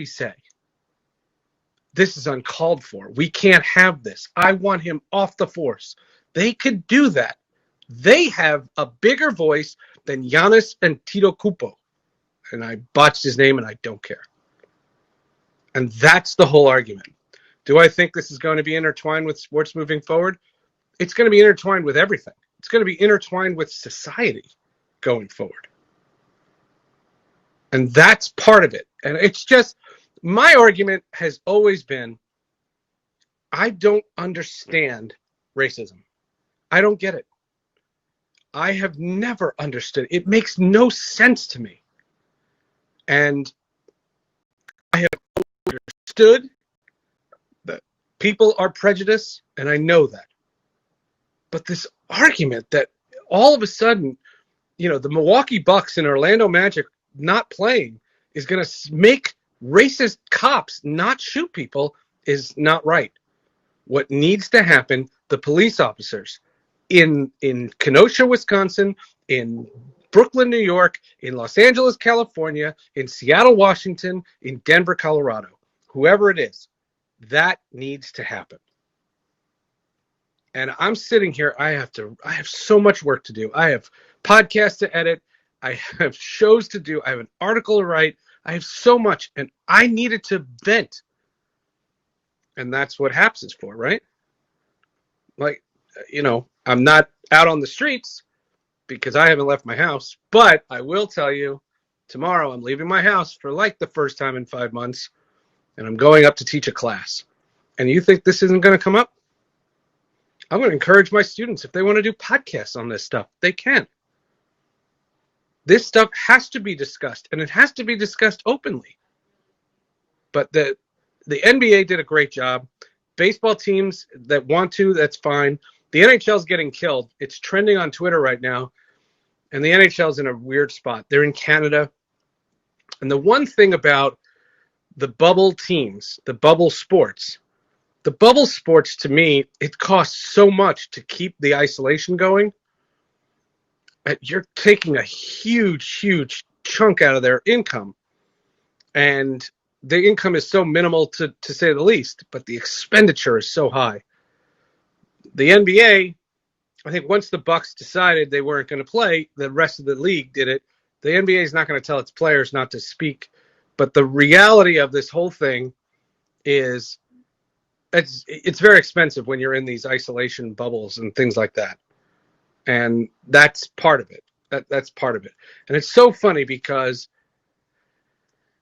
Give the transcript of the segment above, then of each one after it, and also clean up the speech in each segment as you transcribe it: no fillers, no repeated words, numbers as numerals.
say, this is uncalled for. We can't have this. I want him off the force. They could do that. They have a bigger voice than Giannis Antetokounmpo. And I botched his name, and I don't care. And that's the whole argument. Do I think this is going to be intertwined with sports moving forward? It's going to be intertwined with everything. It's going to be intertwined with society going forward. And that's part of it. And it's just, my argument has always been, I don't understand racism. I don't get it. I have never understood. It makes no sense to me. And I have understood that people are prejudiced, and I know that. But this argument that all of a sudden, the Milwaukee Bucks and Orlando Magic not playing is going to make racist cops not shoot people is not right. What needs to happen, the police officers in Kenosha, Wisconsin, in Brooklyn, New York, in Los Angeles, California, in Seattle, Washington, in Denver, Colorado, whoever it is, that needs to happen. And I'm sitting here, I have so much work to do. I have podcasts to edit. I have shows to do. I have an article to write. I have so much, and I needed to vent. And that's what HAPS is for, right? Like, I'm not out on the streets because I haven't left my house, but I will tell you, tomorrow I'm leaving my house for like the first time in 5 months, and I'm going up to teach a class. And you think this isn't going to come up? I'm going to encourage my students, if they want to do podcasts on this stuff, they can. This stuff has to be discussed, and it has to be discussed openly. But the NBA did a great job. Baseball teams that want to, that's fine. The NHL is getting killed. It's trending on Twitter right now, and the NHL is in a weird spot. They're in Canada. And the one thing about the bubble teams, the bubble sports to me, it costs so much to keep the isolation going. You're taking a huge, huge chunk out of their income. And the income is so minimal to say the least, but the expenditure is so high. The NBA, I think once the Bucks decided they weren't going to play, the rest of the league did it. The NBA is not going to tell its players not to speak. But the reality of this whole thing is it's very expensive when you're in these isolation bubbles and things like that. And that's part of it. That's part of it. And it's so funny because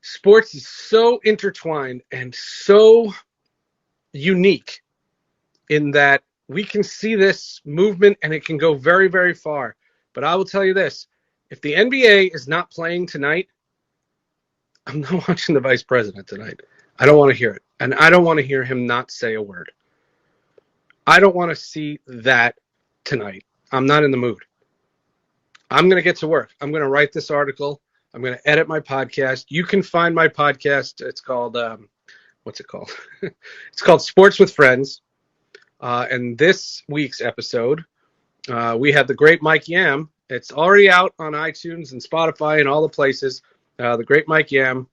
sports is so intertwined and so unique in that we can see this movement and it can go very, very far. But I will tell you this, if the NBA is not playing tonight, I'm not watching the vice president tonight. I don't want to hear it. And I don't want to hear him not say a word. I don't want to see that tonight. I'm not in the mood. I'm going to get to work. I'm going to write this article. I'm going to edit my podcast. You can find my podcast. It's called, what's it called? It's called Sports with Friends. And this week's episode, we have the great Mike Yam. It's already out on iTunes and Spotify and all the places. The great Mike Yam.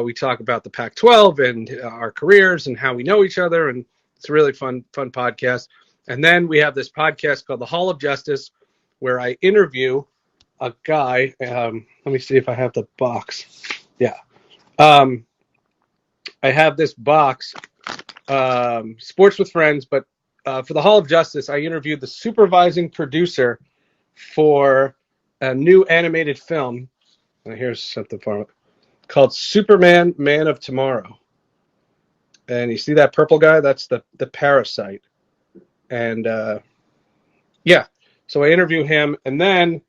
We talk about the Pac-12 and our careers and how we know each other. And it's a really fun podcast. And then we have this podcast called The Hall of Justice, where I interview a guy. Let me see if I have the box. Yeah. I have this box, Sports with Friends, but for The Hall of Justice, I interviewed the supervising producer for a new animated film. And here's something for it called Superman, Man of Tomorrow. And you see that purple guy? That's the parasite. And so I interview him, and then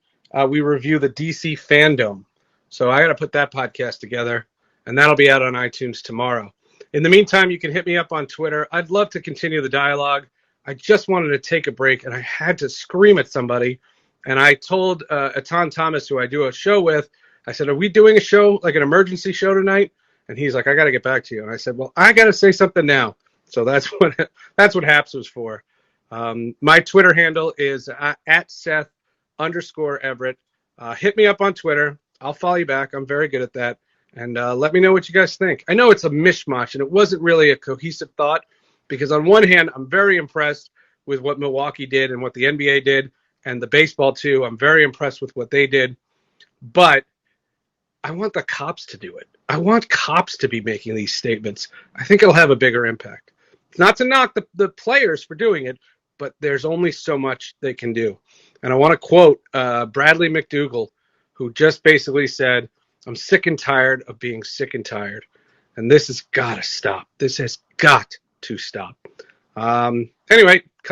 we review the DC Fandom. So I got to put that podcast together, and that'll be out on iTunes tomorrow. In the meantime, you can hit me up on Twitter. I'd love to continue the dialogue. I just wanted to take a break, and I had to scream at somebody. And I told Atan Thomas, who I do a show with, I said, are we doing a show, like an emergency show tonight? And he's like, I got to get back to you. And I said, well, I got to say something now. So that's what HAPS was for. My Twitter handle is at Seth_Everett. Hit me up on Twitter. I'll follow you back. I'm very good at that. And let me know what you guys think. I know it's a mishmash, and it wasn't really a cohesive thought because on one hand, I'm very impressed with what Milwaukee did and what the NBA did, and the baseball too. I'm very impressed with what they did, but I want the cops to do it. I want cops to be making these statements. I think it'll have a bigger impact. Not to knock the players for doing it, but there's only so much they can do. And I want to quote Bradley McDougall, who just basically said, I'm sick and tired of being sick and tired. And this has got to stop. This has got to stop. Anyway,